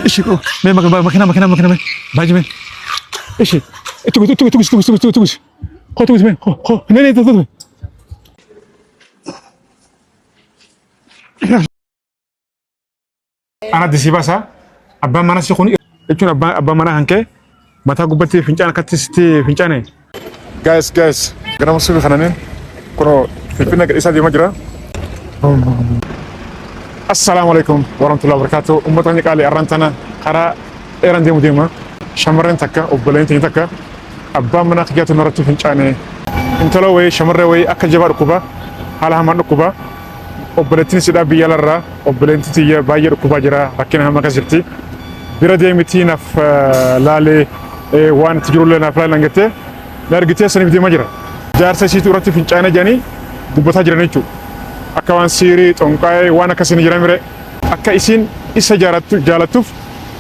ايش ما مكنه باجي من ايش تبغى خو تبغى من خو هنا تبغى انا دي سيباسا ابا مانا سيخوني ايش ابا مانا هنكه متى قبتي فنجان كاتستي فنجانه guys gana musubi khananen kono fipina ga isa di majra assalamu alaikum warahmatullahi wabarakatuh ummatani qali arantana qara eran demu dema shamaren takka obbolenti takka abba mana khiyatu naratu finjane intalo way shamarre way akajabar kuba hala haman kuba obboletin sida biyalarra obbolenti tiya bayir kuba jira rakina hama kasirti birade mitina f lale wan tijrulle na fala ngete dargite sanif di majra jarsa situ ratu finjane jani dubata jira nechu akawan siri tonkai wana kasini jiramire akka isin isa jaratu jalatuf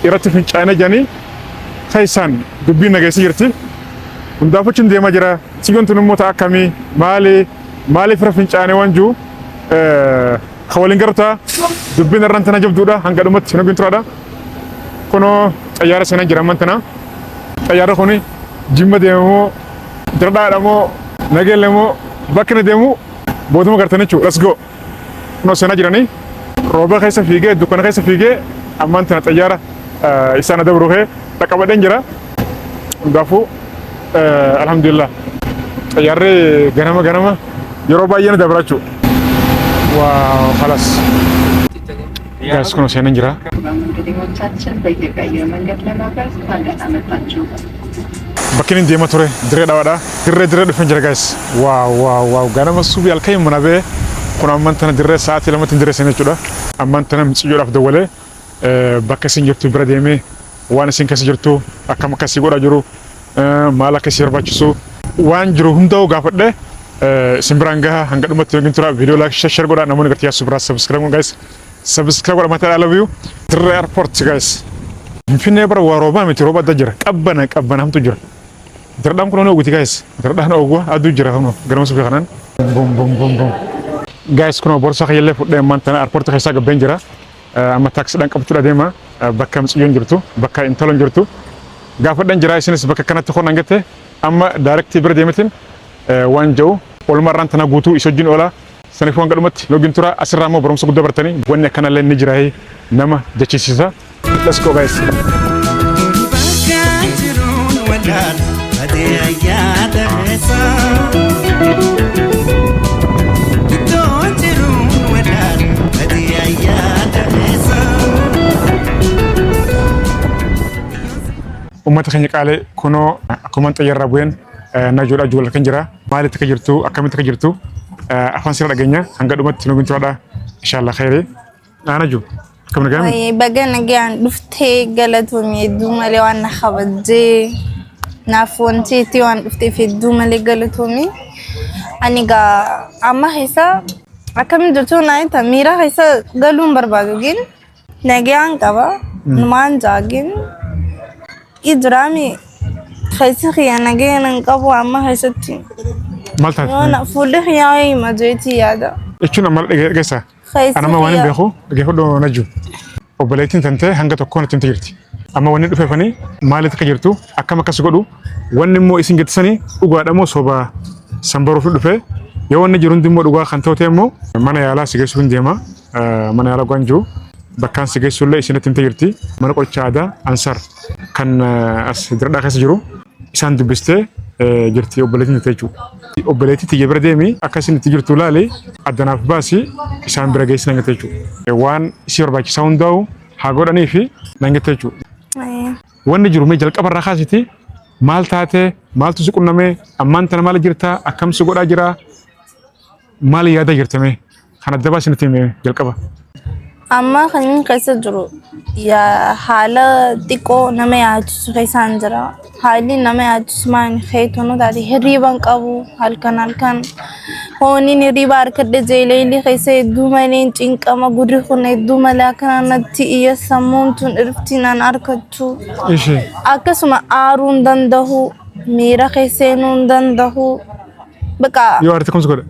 iratu finjane jani khaysan dubbi nagaysi jirti unda fuchin de majra sigontu numota akami mali fra finjane wanju khawalin garta dubbi narantana jabduda hanga dumat sinagin trada kono tayara sana jiramantana tayara khoni jimma demo دردا دمو نجلمو بكر دمو بودمو كرتني شو let's go نو سنة جراني روبا خيسة فيجي دكان خيسة فيجي أمان تنا تجارة إنسان ده بروه تكابدين جرا دافو الحمد لله تجارة غنما يروبا ين ده براشو واو خلاص guys كنو سنة جرا Bakinin dia matore dire dawada dire defenjera guys wow gana masubi alkay munabe kuna mantana dire saati lama tindire sene chuda amantana mtsiyo daf dawale bakasin jirtu brademe wana sin kasi jirtu akam kasi goda juru mala kasi yarbachuso wan juru humdo gafadde simbranga hanga dum matyo gintura video like share goda namon gartiya subscribe guys subscribe goda mata I love you dire airport guys finne bar waroba meti roba dajira qabbana hamtu jira dardam ko no guti guys darda no go adu jira hono garam su xanan bom guys kono bor sax yelle fudde mantana airport xessa ga benjira amma taxi dan qabtu dema bakkam ci yon jirtu bakka intalon jirtu ga fa dan jira sinis bakka kanat ko nangate amma direct ber demetin wanjo ol marantana gutu isojin ola sani fo ngadumat no gintura asramo borom su dabartani wonne kanal len nijrahi nama jaci sisa let's go guys ummata khanya qale kuno akuman tayarra buyen najoda jugol kanjira mali takajirtu akami takajirtu afan sira daganya hanga dumat no gintu ada inshallah khairi anaju كم نجام؟ أي بقى نجان دفتي قالت ومي الدومة اللي وانا خبزي نافون تيتي وان دفتي في الدومة اللي قالت ومي أني قا أما هيسا أكمل جرتونا أنت ميرا هيسا قالون بربادوجين نجان كبا نمان جاجين إدرامي خيسي خيانا جينا نقبو أما هيسا تي مالتا وانا فولي خياي ما جيتي يادا إيش نعمل جيسا أنا ما واني بيخو دو نجو وبلايتين تنتهي هنگا تكون تنتجرتي أما واني دو فاني مالي تكجرتو أكما كسقولو واني مو إسين جتساني وقعد أمو صوبا سامبرو في الدفع يواني جرون دي مو دوغا خانتو تيمو مانا يالا سيجيسون ديما مانا يالا غانجو بكان سيجيسون لا إسين تنتجرتي مانا قول شادا أنصار كان أس دردا خيس جرو إسان دبستي جرتي وبلايتين تيجو وبلايتي تيجي برديمي أكاسين تيجرتو لالي أدنا في باسي إسان برجيس نعتيجو وان سير باكي ساونداو هاغور أنيفي نعتيجو وان نجرو ميجال كبر رخاسيتي مال تاته مال تسكون نامه أمان تنا مال جرتا أكم سكون أجرا مال يادا جرتمه خنا دباس نتيمه جال كبر أما خلينا كيسة جرو يا حالة تيكو نمي عاجز خيسان جرا حالي نمي عاجز مان خيتونو دادي هريبان قابو هالكان هوني نريبا أركد جيلي اللي خيسة دومالين تنك أما قدر خوني دومالا كان نتي إيا سمون تون إرفتينان أركدتو إيشي أكسما آرون دندهو ميرا خيسينون دندهو بكا يو أرتكم سكودا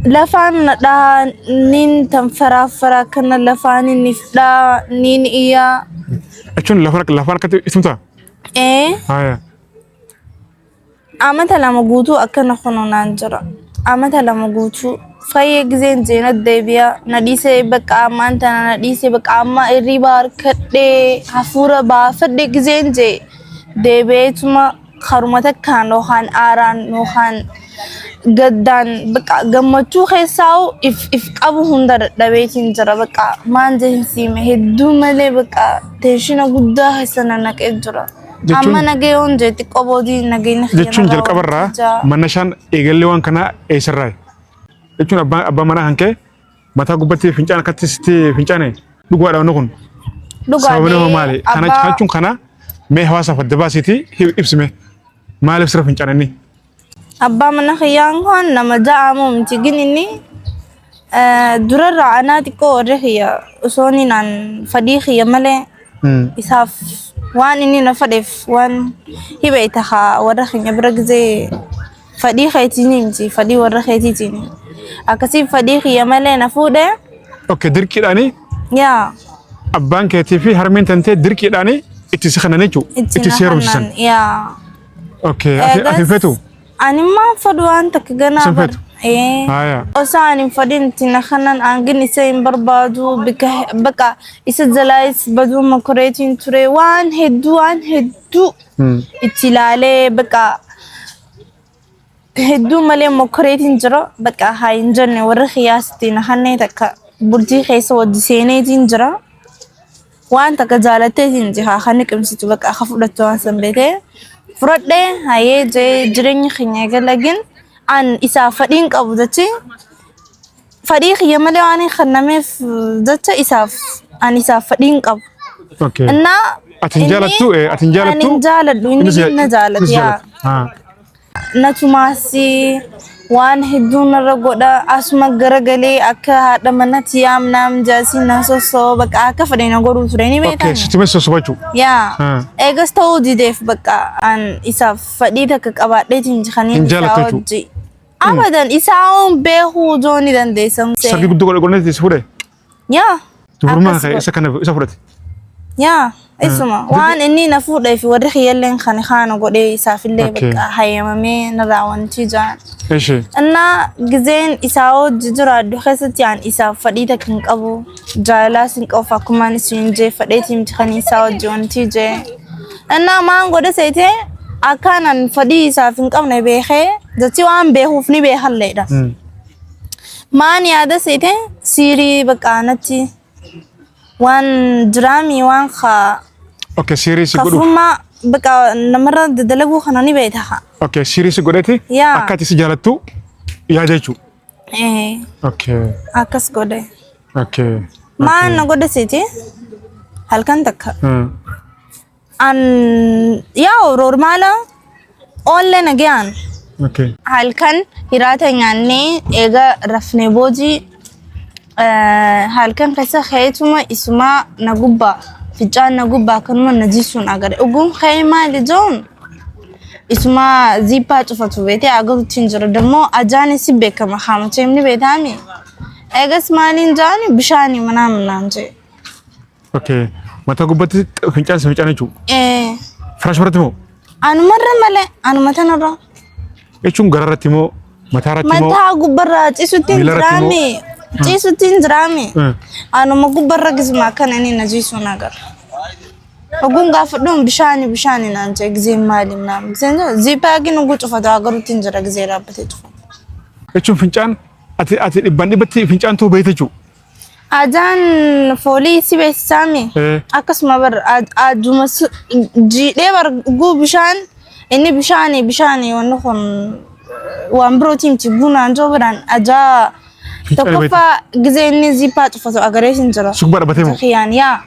لفان دا نين تنفرا كنا لفان نفدا نين إيا أشون لفرق كتير اسمه هاي أمتى لما قوتو أكن خنونا نجرا أمتى لما قوتو فايق زين زينة دبيا نديسة بقى ما أنت نديسة بقى ما الربار كده حفورة بافد زين زي دبيت ما خرمتك كان روحان آران روحان قدان بقى جمعتو خيساو if أبو هندر دبيتين جرا بقى ما نجي سيمه هدو ملي بقى تيشينا قدا حسنا نك إجرا أما نجيون جت كابودي نجين خير جتشون جل كبرة منشان إيجليوان كنا إيسراي جتشون أبا منا هنك متى قبتي فينجان كتستي فينجانه لقوا ده نكون سوينا مالي أنا جتشون كنا مهواسة في الدباسيتي هي إبسمه مالي بسرف فينجانني أبا منا خيان كون لما جاء مم تجيني درر أنا تكو رخيا أصوني نان فديخيا ملء إساف وان إني نفدف وان هي بيتها ورخيا برجزي فديخي تيني فدي ورخيا تيني أكسي فديخيا ملء نفوده أوكي دركي داني يا أبان كتيفي هرمين تنتي دركي داني إتسخنا نيجو إتسيرو سن يا أوكي أفيفتو أنا ما فدوان تكجنا بر هايا أصلا فدين تنخنن أنجني سين بربادو بكا إسدلايس بدو مكريتين تري وان هدو إتلالي بكا هدو ملي مكريتين جرا بكا هاي جنة ورخياس تنخني تكا برجي خيس ودسيني تنجرا وان تكجالتي تنجها خنك أمسيتو بكا خفضتو عن بيته فرد هاي جرين خنيجة لكن عن إساف فدين قبضتي فريق يملي عن خنامي في ذات إساف عن إساف فدين قب أوكي أنا أتنجالتو نجالت يا نتماسي وان هدون الرجودا أسمع جرجلي أكا هذا منات يام نام جالسين ناسو بك أكا فدينا غورو تريني بيتان. أوكي ستمس سوباجو. يا. إيجاس تاو ديدف بك أن إساف فديدا كأباد ديتين جخانين إساو جي. أبداً إساو بهو جوني دان ديسم. سكيب دكتور قلنا تسافره. يا. تفرما كي إسكان سافرت. يا. اسمع وان إني نفوت في ورخي يلين خاني وقولي يسافر لي بك هاي مامي نراون تيجان إيش أنا جزين إساو جدرا دخلت يعني إساف فريدة كنك أبو جالا سنك أو فكمان سينجي فريدة متخني إساو جون تيجي أنا ما نقول سيته أكان فريدة إسافنك أو نبيه جتي وان بيهوفني بيهالله ده ما نياده سيته سيري بكانتي وان درامي وان خا أوكي سيريس قدو كفما بقى نمرة دلقو خناني بيتها أوكي سيريس قدتي أكاتي سجالتو يا جيتو إيه أوكي أكاس قدي أوكي ما أنا قدي سيتي هل كان تك أن يا نورمالا أول نجيان أوكي هل كان هراتا يعني إيجا رفني بوجي هل كان قصة خيتما اسمه نجوبا في جان نجوبا كانوا نجيسون أجر أقوم خيمة لجون اسمه زيبا تفتو بيتي أقول تنجر دمو أجاني سبكة ما خام تيمني بيتامي أجلس مالين جاني بشاني منامنانجي أوكي ما تقول فينجان سمعتني شو فرش مرتمو أنا مرة ملأ أنا متى نرى إيشون قررتمو متى رتمو متى أقول برات إيشو تنجرامي جيسو تنجرامي أنا ما أقول برا ما كان إني نجيسو ناقر أقول قافدون بشاني نانجي جزي مالي منام زي باقي نقول تفضل أقول تنجر جزي رابطي تفضل إيشون فينجان أتي بني بتي فينجان تو بيتجو أجان فولي سبي سامي أكس ما بر أجومس جي لبر جو بشان إني بشاني ونخون وامبروتيم تبونا جوبران أجا تكفى جزيني زيبات فتو أغريشن جرا سكبر بتيمو خيان يا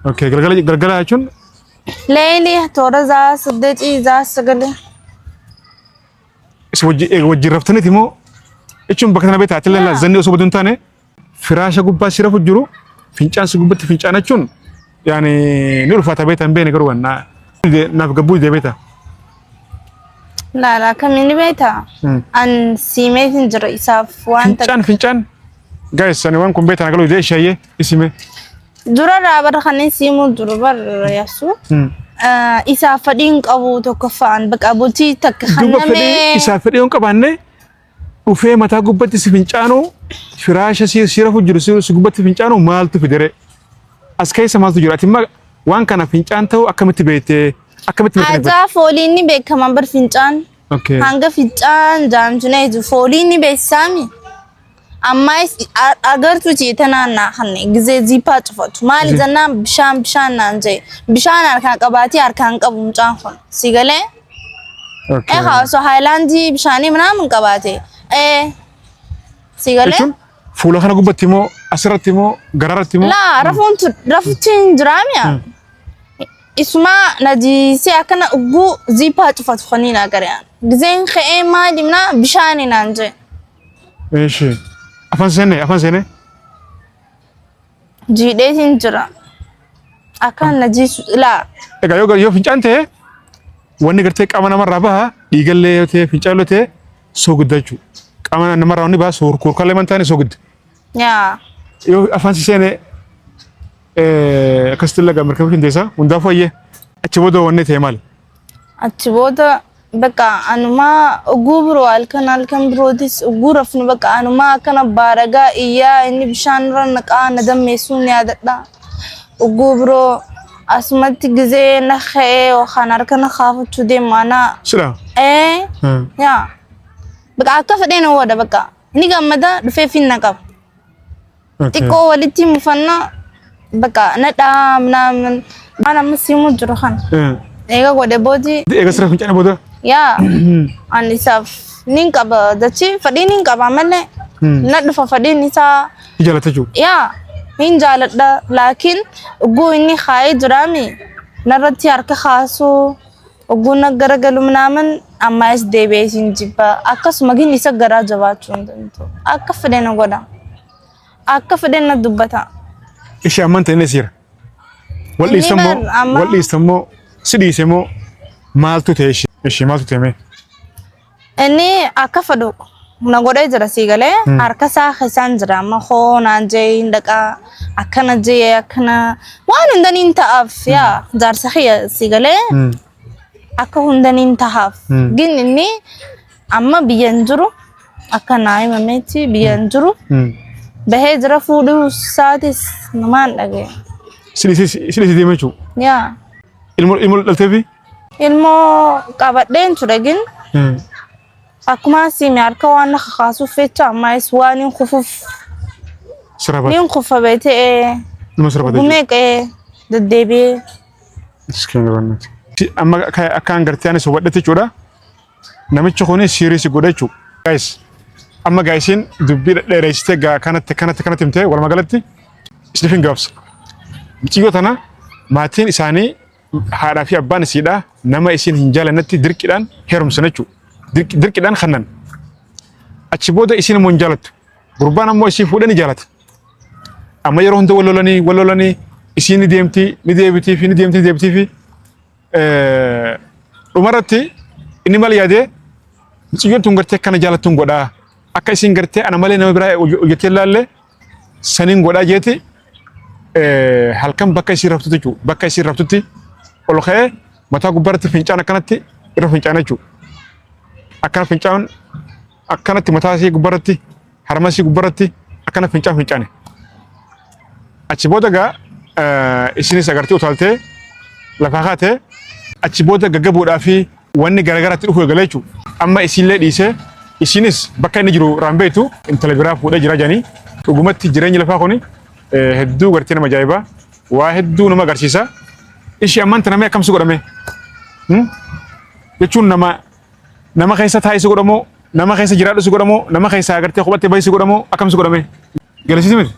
أوكي غرغلا أشون ليلي تورا زا سدتي زا سغلي وجي رفتني تيمو إيشون بكتنا بيت أتلا زني أصوب دونتاني فراش أقول سيرفو جرو فينشان سكوبت فينشان أشون يعني نرفع بيتا بين كروان نافقبوي دي بيتا لا كميني بيتا أن سيمي تنجر إساف وان فينشان جايز أنا وانكم بيتا نقولوا دي شيء اسمه درا رابر خنين سيمو دربر ياسو إسا فدين قبو تكفان بك أبوتي تك خنمي إسا فدين قباني وفي متى قبتي سفنجانو فراشة سيرة فجر سقبتي فنجانو مالتو في دري أسكيس مالتو جراتي ما وان كان فنجان تو أكمل بيته أكمل أجا فوليني بيك كمان بر فنجان أوكي هنگا فنجان جام جنيه فوليني بيك سامي أما أگر تو چیتنا نا خنی گزه زیپا چفت مال زنا بشان نانجی بشان أركان قباتي أركان قبوم جانخون سيگله أوكي خاصو هايلاندي بشاني منا من قباتي سيگله فولا خنا قبتي مو أسرتي مو قرارتي مو لا رفتين دراميا اسمع نجي سيأكنا أبو زيبا چفت خنينا كريان گزين خي ما دمنا بشاني نانجي إيش أفان سنة جيدة تنجرا أكان نجي لا إيه يو فنجان تhe واني قرتك أمانة مرة بها يقول لي تhe فنجان له تhe سوقد دجو أمانة مرة واني بها سور كور كله من تاني سوقد يا يو أفان سنة كستلا كمركب في ديسا وندافع يه أتشبوده واني تhe مال أتشبوده بقى أنا ما أقوبرو الكن بروديس أقورفني بقى أنا ما كان بارجا إياه إني بشان رنك أنا دم يسوني هذا أقوبرو أسمت جزء نخي وخانر كنا خافوا تودي معنا شلا إيه يا بقى كفدين هو ده بقى نيجا مدا دفع نكاب تكو ولتي مفنا بقى ندا من أنا مسيمو جرخان إيه قد بودي إيه قصر فنجان بوده يا أنا ساف نينكابا دتشي فدين نينكابا ملة ندفع فدين نسا يجلا تجو يا مين جالت ده لكن أقول إني خاي درامي نرتي أرك خاصو أقول نجرجلو منامن أما إس دبيسين جبا أكاس ماجي نسا جرا جوات شوندنتو أكاف فدين أقوله أكاف فدين ندبتا إيش أمان تنسير واللي يسمو سدي يسمو مالتو تيش إيش مالتو تيمه إني أكفدو نقول جرا سيجله أركسا خسان جرا ما هو نانجي عندك أكنا جي أكنا وان عندنا إنتاف يا جار سخية سيجله أكو عندنا إنتاف جن إني أما بينجرو أكنا أي ممتي بينجرو بهجرة فودو سادس نمان لقى سلي ديمه شو يا ilmu LTV ilmu kabadden turagin akuma simi arka wana khasu feta mais wani khufuf sarabat nin khufa bete no sarabat gumeke dadebe iskan ranat amma kai akan gartiyane so wadate chuda namichi khone series godachu guys amma guysin dubbi dheerayste ga kanat timte wal magalati isdifin gabs miciyotana matin isani haadha fi abbaan isiidha nama isin hin jaalannetti dirqiidhaan heerumsan jechuudha. Dirqiidhaan kannan achi booda isin immoo hin jaalattu. Gurbaan ammoo isii fuudhee ni jaalata. Amma yeroo hunda wal lolanii isiin ni deebitii fi dhumarratti inni maal yaadee mucayyoon tun gartee akkana jaalattuun godhaa. Akka isin gartee ana malee nama biraa hojjettee ilaalle saniin godhaa jeeti halkan bakka isin raftutti jechuudha. Bakka isin raftutti ol ka'ee mataa gubbaarratti fincaan akkanatti irra fincaan jechuudha. Akkana fincaan akkanatti mataa isii gubbaarratti harma isii gubbaarratti akkana fincaane. Achi booda gaa isinis agartee utaaltee lafaa kaatee achi booda gaggabuudhaa fi wanni garaagaraatti dhufu eegale jechuudha. Amma isiillee dhiisee isinis bakka inni jiru raambeetu intala biraa fuudhee jira jedhanii dhugumatti jireenyi lafaa kuni hedduu gartee nama ajaa'ibaa waa hedduu nama agarsiisa. Ishi amanta namni akkamsi godhame jechuun nama keessa taa'isi godhamoo nama keessa jiraadhusi godhamoo nama keessa agartee kophattee bahisi godhamoo akkamsi godhame galisiisi miti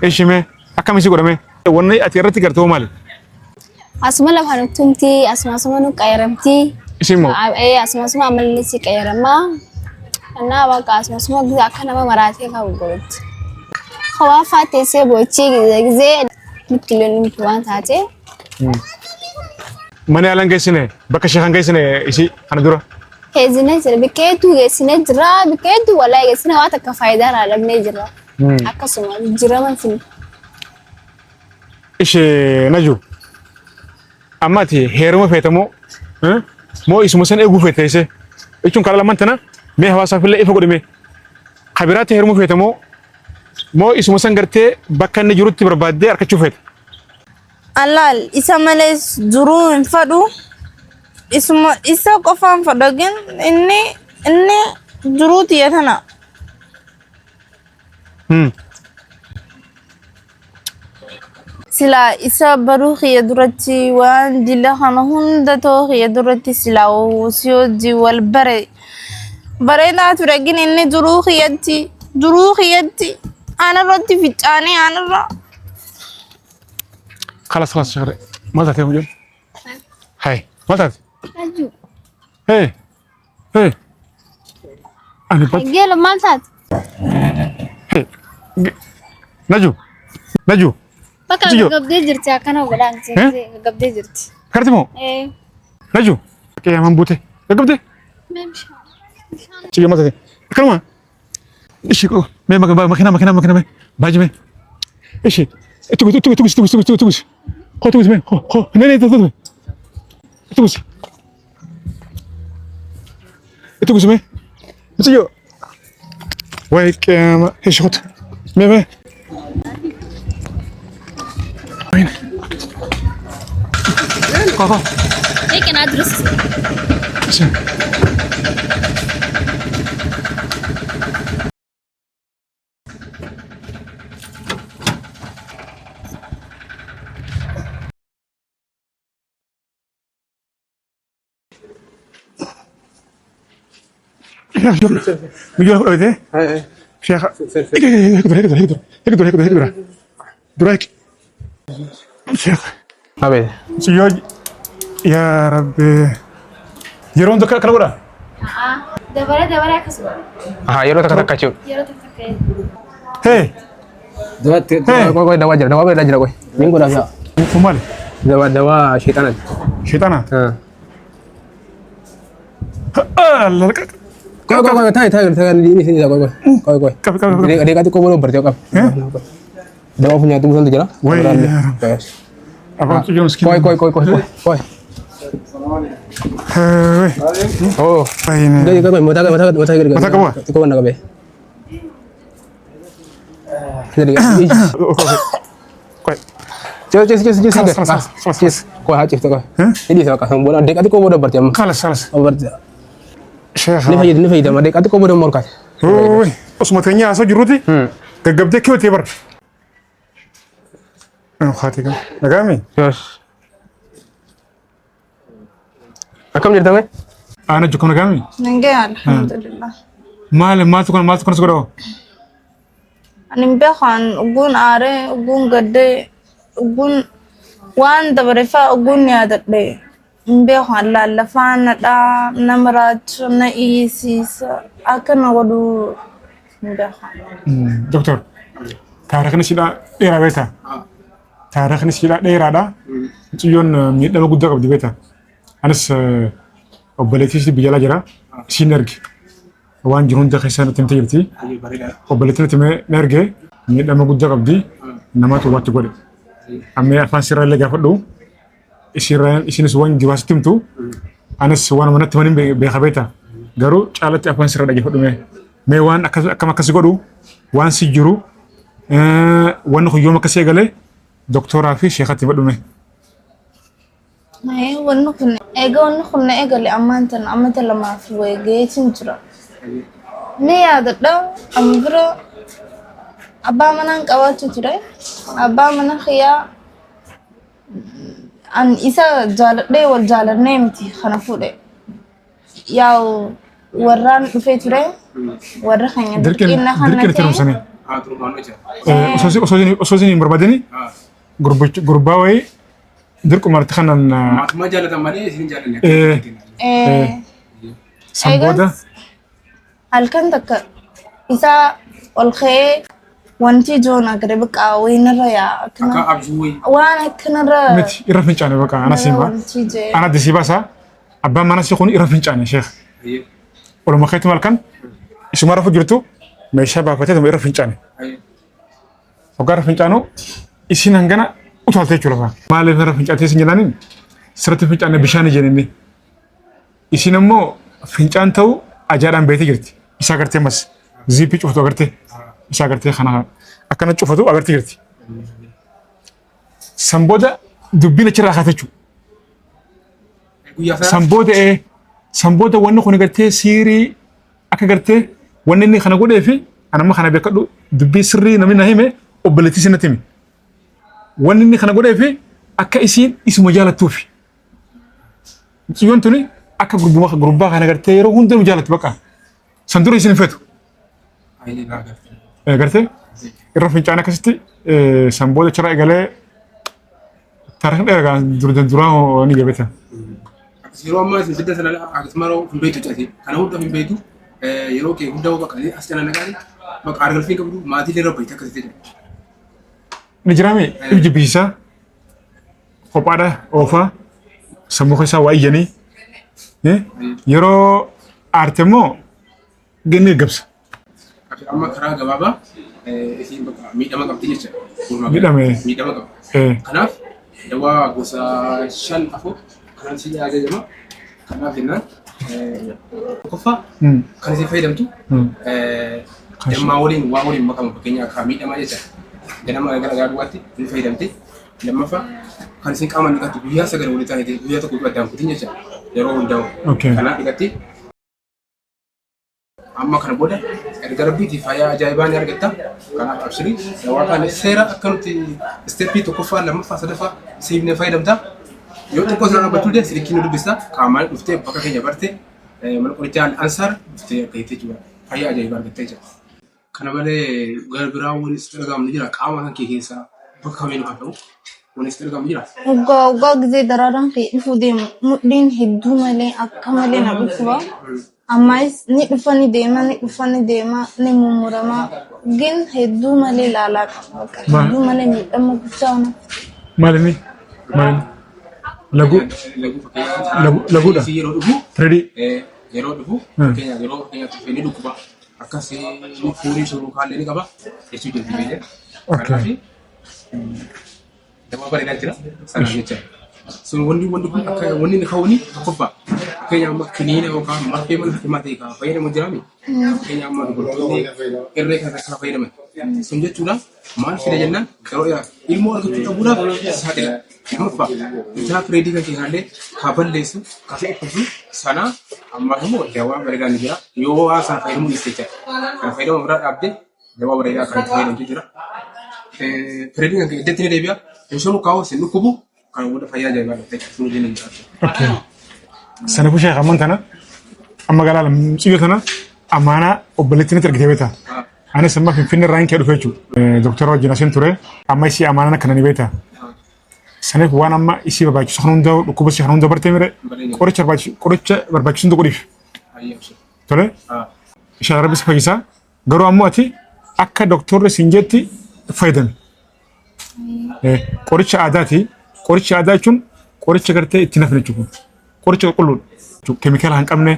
ishi mee akkamisi godhame wanni ati irratti gartee maali asuma lafaan tumti asuma nu qayyaramti isimmoo asuma amalli si qayyarama annaa baqa asuma giza akka nama maraatee qabu godhatti hawaa faatee bochi gizee mitkiloon miti waan taatee Mana alan geessine bakka sheekan geessine isi kana dura. Geessine jira bikeetu geessine jira bikeetu walaa geessine waan akka faayidaa irraa dhabnee jira. Akkasuma jiraman fin. إيش نجو أماتي هيرمو فيتمو مو اسمه سن إيجو فيتيسه إيشون كلا لما تنا مي هوا سافر لي إفقود مي خبرات هيرمو فيتمو مو اسمه سن قرتي بكان نجرود تبر بعدي أركض شوفت alal isa males jurun fadu isma isa kofam fadagen inni juruti ya thana sila isa baru khiya durati wan dilla khana hunda to khiya durati sila o sio ji wal bare na turagin inni juru khiyati ana roti fitani ana ra خلاص خلاص شغل ما تعرف يا مجد هاي ما تعرف نجو هاي هاي أنا بس جيل مالتات هاي نجو نجو بكا جيو. قبدي جرتي كانوا غدان قبدي جرتي كارتمو ايه نجو كي يا مبوتي قبضي ممشي تيجي ما تعرف كلمة إيش يكو مكنا باجي إيش تبص خو تبص مين خو نني تبص مين تيجي ويك إيش خد مين وين قاقا هيك انا ادرس ميجوا أودي شيخ هيك درايك شيخ أبي سيوج يا ربي يرون دكا كلورا دبره كسب يرو تك تك يرو تك هي دوا دوا dah koi minggu dah ya فمال dawa syaitan شيطانا لا koi thai ini sini koi كف dia kata kau belum berjawab dawa punya tunggu tu je lah وي يا رب أبغى تجي مسكين koi هاي oh فين jadi kau mau tak apa? kau nak apa jadi كوي Cheers. Kau hajif tu kau. Ini saya kata bola dek kau bodoh berjam. خلاص Berjam. شيخ Ni fahid dah. Dek kau bodoh morkat. وي اسمتني أسوي جرودي كجبت كيو تبر أنا خاتيكم نقامي Yes. Akam jadi tahu? أنا جوكم نقامي nange alhamdulillah ما تكون سكرو anin bekhan ugun are ugun gadde ugun wan dabrefa ugun yadade bekhan la fana da namrat na isis akan wadu bekhan دكتور تاريخنا سيدا ديرا بيتا تاريخنا سيدا ديرا دا تيون مي دما غودا قبدي بيتا انس وبلتيش بيجلا جرا سينرغي وان جرون دخسان تمتيرتي وبلتنا تمي نرغي مي دما غودا قبدي نمات وات غود امي افان سيرا لغا فدو اسيران اسينس وان جواس تمتو انس وان من تمنين بخبيتا غارو چالت افان سيرا دغي فدو مي وان كما كسغدو وان سيجرو وان خو يوم كسيغالي دكتورا في شيخاتي بدومي ay wanu kun ega le amantan amata lama fi wege cinjira me ya da dan amgra abba manan kawatu tire abba manan khiya an isa jalade wal jalarne mti khana fude yaw warran fe tire warra khanya دركن ترمسني أسوسيني بربادني غرباوي دركو مرتخنن ما جالت أماني سين جالني. سامبودا halkan taka isa olkhe wanti jona grebe ka winara ya kana أبجوي. wana kanara مت يرفن جاني بقى أنا سيمبا wanti je أنا دسيباسا أبا ما نسيخون يرفن جاني شيخ ولا ما خيت مالكن إيش ما رفع جرتو ما يشابه فتاة ما يرفن جاني وقار رفن جانو إيش نعننا utaalte jechuudha. Maaliif irra fincaatee isin jedhaniin sirriitti fincaanne bishaan jenninni. Isin ammoo fincaan ta'u ajaa'idhaan beektii jirti. Isaa gartee mas ziippii cufatu agartee. Isaa gartee kana akkana cufatu agartee jirti. Sambooda dubbiin achirraa kaatee jechuudha. Sambooda wanni kun gartee siirii akka gartee wanni inni kana godhee fi anamma kana beekadhu dubbii sirrii namni na hime obboleettii sinatti hime. Wanni inni kana godhee fi akka isiin isuma jaalattuufi. Ciyyoon tuni akka gurbaa kana gartee yeroo hundaanuu jaalatti baqa. San dura isin feetu. Gartee irra fincaan akkasitti sambooda achirraa eegalee taarikhni dheeraa duraan ni gabeeta. Yeroo ammaa isin sidda sana akkasumaroo hin beektu cate kana hunda hin beektu yeroo kee hunda baqalee as jala nagaani baqa argalfiin qabdu maatii irra baay'ee akkasitti jira. Ni jiraame ibji biisa kophaadha oofaa sammuu keessaa waa iyyanii yeroo aarte immoo gennee gabsa. Amma karaa gabaabaa isin baqa miidhama qabdi jecha. Miidhama qaba. Kanaaf dawaa gosa 5 kan si ajajama kanaaf jennaan qofa kan si fayyadamtu dammaa waliin waa waliin makamu fakkeenyaa akka miidhamaa jecha ganama gara duwaatti ni fayyadamte lammaffaa kan isin qaama dhiqattu guyyaa 9 waliin taa'ee guyyaa tokko addaan kutin jecha yeroo hundaa'u kanaaf dhiqatti amma kana booda erga rabbiitii fayyaa ajaa'ibaa ni argatta kanaaf abshirii dawaa kana seera akka nuti isteeppii tokkoffaa lammaffaa sadaffaa siifnee fayyadamta. Yoo xiqqoo sana dhaabbatuu dee sirikii nu dubbista qaamaan dhuftee bakka keenya barte mana qorichaa Ansaar dhuftee argattee jira fayyaa ajaa'ibaa argattee jira. Kana malee gara biraa wanis dhagahamu jira qaama kan kee keessaa bakka kamiin haa ta'u wanis dhagahamu jira. Waggaa gisee daraaraan kee dhufuu deemu mudhiin hedduu malee akka malee na dhufuba. Ammas ni dhufa ni deema ni mummuramaa gin hedduu malee laalaa qaba. Hedduu malee miidhama guddaa ona. Maali? Laguudha. Yeroo dhufu fakkeenyaa tuffee dhukkuba akkasii furii suruu kaallee ni qaba jechuu jira. Kanaaf dawaa bareedaa jira sana jecha. Sun wanni kun akka wanni ni kawuni tokkoffaa fakkeenyaa amma kiniina yookaan marfee mana hakimaa ta'e kan fayyadamu jiraami. Fakkeenyaa amma dubartoonni irree kan akka fayyadaman. Sun jechuudha maal fida jennaan yeroo ilmoo argachuu dhabuudhaaf saaxila. Lammaffaa bitaa fireedii kan keessaallee kaa balleessu kaa dhukkubu sana amma immoo dawaa bareedaa ni jira yoo waan sana fayyadamuu dhiiste jecha kan fayyadamu biraa dhaabdee dawaa bareedaa kan itti fayyadamtu jira. Fireedii kan keessatti ni deebi'a yoo kaa'u sin dhukkubu kan wanta fayyaa ajaa'ibaa ta'e sun illee ni jira. Sana fushee hamman tana amma galaa ciyyoo tana amaanaa obboleettiin itti argitee beektaa. Anis amma Finfinnee irraa hin kee dhufe jechuudha. Doktara wajjin asiin ture amma isii amaanaa kana ni beektaa. Saneef waan amma isii barbaachisu kan hundaa'u dhukkuba isii kan hunda bartee mire qoricha barbaachisu godhiif. Tole ishee rabbi si fayyisaa garuu ammoo ati akka doktorri siin jetti fayyadami. Qoricha aadaati. Qoricha aadaa jechuun qoricha gartee itti nafne jechuudha. Qoricha qulqulluudha. Keemikaala hin qabne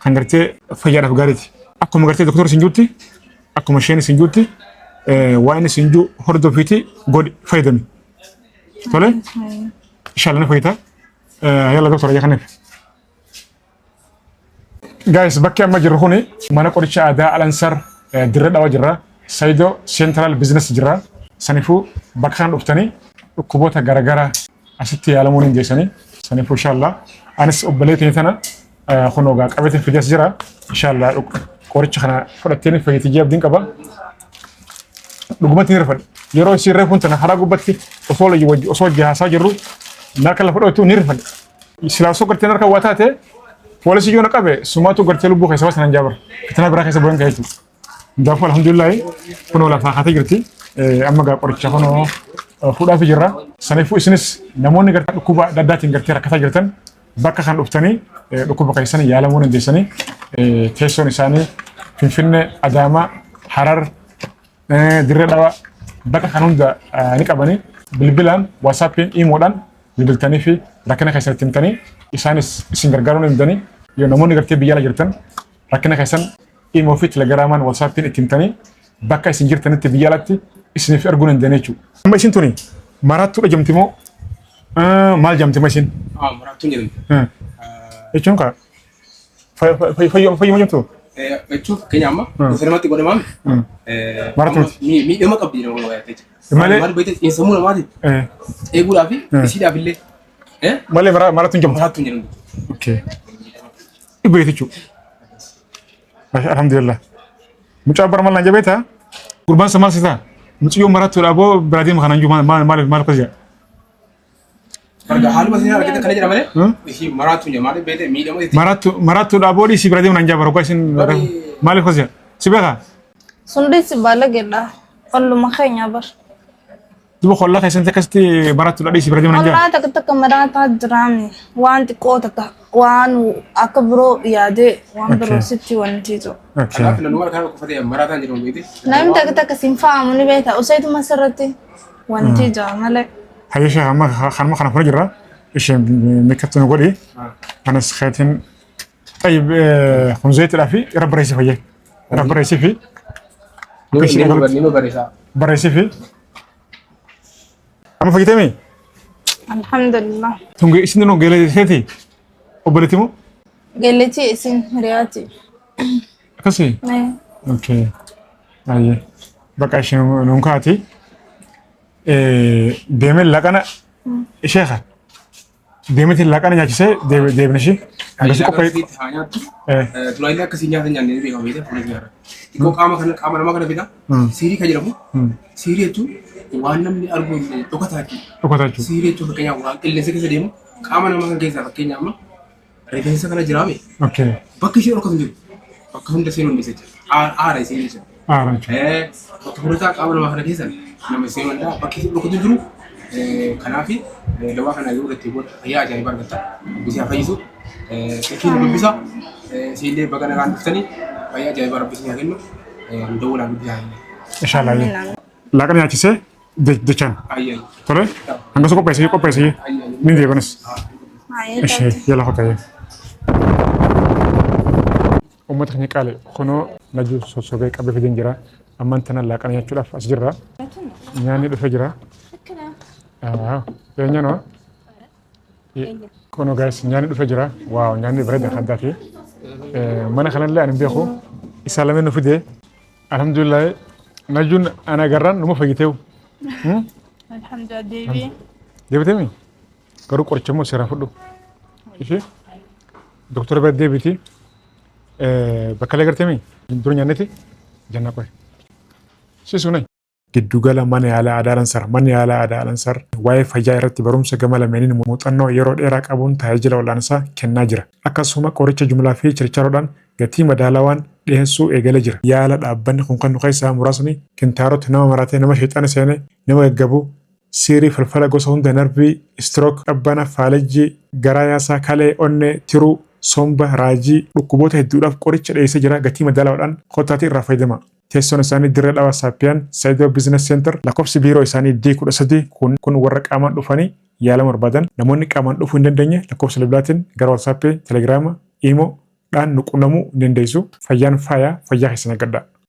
kan gartee fayyaadhaaf gaariiti. Akkuma gartee doktorri siin juutti akkuma isheen siin juutti waan inni siin juu hordofiiti godhi fayyadami. Tole inshallah ni fayyita yalla doktor ya kanef guys bakki amma jirru kuni mana qoricha aadaa Al-Ansar dirre dhawa jirra Saido Central Business jirra sanifu bakka kan dhuftanii dhukkuboota garagara asitti yaalamuun hin geessanii sanifu inshallah anis obboleettii tana kunoogaa qabete fides jira inshallah qoricha kana fudhattee fayyittii abdiin qaba dhugumatti ni rafadha. Yeroo isin reefuun tana haraa gubbatti osoo jahaasaa jirru narka lafa dho'atu ni rifadha. Silaasoo gartee narka waa taate poolisii yoo na qabe sumaatu gartee lubbuu keessa baasa nan jaabar. Fitina biraa keessa bu'een ka'eetu. Daafuu alhamdulillah kunoo lafaa haatee jirti. Amma gaa qoricha kunoo fuudhaaf jirra. Saniifuu isinis namoonni gartee dhukkuba adda addaatiin gartee rakkataa jirtan bakka kan dhuftanii dhukkuba keessan yaalamuu dandeessanii teessoon isaanii Finfinnee, Adaamaa, Harar, Dirree Dhawaa bakka kan hunda ni qabanii bilbilaan WhatsAppiin imoodhaan bilbiltanii fi rakkina keessan itti himtanii isaanis isin gargaaruu ni danda'anii yoo namoonni gartee biyya ala jirtan rakkina keessan imoo fi telegiraamaan WhatsAppiin itti himtanii bakka isin jirtanitti biyya alatti isiniif erguu ni danda'anii jechuudha. Amma isin tuni Maraattuu dha jamti moo maal jamti mashin? Maraattuu jedhamti. Jechuun kaa fayyuma jamtu? Jechuun keenya amma sirnatti godhamaan Maraattuu miidhama qabdi jedhamu jechuudha. malee Maal beekte sammuu namaati eeguudhaaf isiidhaaf illee malee maraattuun jamtu. maraattuu jedhamti. Okay. Ibu jechuudha. Alhamdulillah. Mucaa bara maal naan jabeetaa? Gurbaan sa maal sitaa? Mucayyoo maraattuudha boo biraatiin kanaan jiru maal akkasii? Farga haaluma isin argite kana jedha malee ishii maraattuu jedhama maal beekte miidhama Maraattuudha boo dhiisii biraatiin naan jabaa rogaa isin maal akkasii? Si beekaa? Sundis balagedha. Olluma keenya bar. Duba kollaa keessatti akkasitti maraattuudha dhiisii biraatiin naan jabaa? Ollaa takka maraataa jiraame waan xiqqoo takka waan akka biroo yaadee waan biroo sitti wantiitu. kanaaf nan waan kana qofate maraataan jedhamu beekte Namni takka siin fa'aamu ni beekta. Useetuma sirratti wanti jaa malee. Hayyesha amma kanuma kana fura jirra. Isheen meeqatti nu godhi. Anas khaytiin طيب خنزيتidhaa fi irra bareessii fayyee. Irra bareessii fi nima bareesaa. bareessii fi amma fayyitame Alhamdulillah. tungi isin nu geeleseeti obboleetti moo Galeeti isin hiriyaati. akkasii okay ayye bakka isheen nuun kaati deemee laqana isheeka deemetiin laqana nyaachisee deebine ishee akkasii qophee Tulaayilee akkasii nyaata nyaannee beekamu beekte fuula nyaara. Xiqqoo qaama namaa kana fida siirii kan jedhamu siirii jechuun waan namni argu dhokataati. dhokata jechuudha. Siirii jechuun fakkeenyaaf waan qilleensa keessa deemu qaama namaa kan keessaa fakkeenyaaf amma rifeensa kana jiraame Okay. bakki ishee dhokatu jiru bakka hunda seenuun ni secha aara ishee jechuudha. Aara jechuudha. Bakka fudhataa qaama namaa kana keessa nama seenuu danda'a bakki ishee dhokatu jiru kanaaf dawaa kana yoo irratti booda fayyaa ajaa'ibaa argatta bishaan fayyisu silkiin dubbisa siillee bakka nagaan dhuftanii fayyaa ajaa'ibaa rabbisni haa kennu dawwalaan dubbisaa hin Inshallah. Laqana nyaachisee dachaan. ayyaani Tole hangasa qopheessee ni deebanis. Ishee yala hotayee. Uummata keenya qaale kunoo najuu sossobee qabee fideen jira. Ammaan tana laqana nyaachuudhaaf as jirra. Nyaanni dhufee jira. Eenyu noo? Kunoo gaas nyaanni dhufee jira. Waaw nyaanni bareeda addaati. Mana kanallee ani beeku isaa lameen nu fidee. Alhamdulillah najuun ana garraan numa fayyiteewu. Alhamdulillah deebii. Deebitemi? Garuu qoricha immoo seeraan fudhu. Ishee doktora bira deebiti. Bakka illee gartemi? Dura nyaanneeti? Jannaa qoye. Sisunai. Giddugala mana yaalaa aadaa Alansar. Manni yaalaa aadaa Alansar waa'ee fayyaa irratti barumsa gama lameeniin muuxannoo yeroo dheeraa qabuun tajaajila olaansaa kennaa jira. Akkasuma qoricha jumlaa fi chirchaaroodhaan gatii madaalawaan dhiyeessuu eegalee jira. Yaala dhaabbanni kun kan keessaa muraasni kintaarota nama maratee nama sheexana seenee nama gaggabu siirii falfala gosa hunda narbii istirook qabbana faalajjii garaa yaasaa kalee onnee tiruu somba raajii dhukkuboota hedduudhaaf qoricha dhiyeessee jira. Gatii madaalawaadhaan kottaatii irraa fayyadama. Teessoon isaanii dirree dhawaa Saappiyaan Saayidoo Biizines Seentar lakkoofsi biiroo isaanii D13 kun warra qaamaan dhufanii yaala barbaadan namoonni qaamaan dhufuu hin dandeenye lakkoofsa bilbilaatiin gara WhatsApp, Telegiraama, Imo dhaan nu qunnamuu ni dandeessu. Fayyaan faayaa fayyaa keessan eeggadhaa.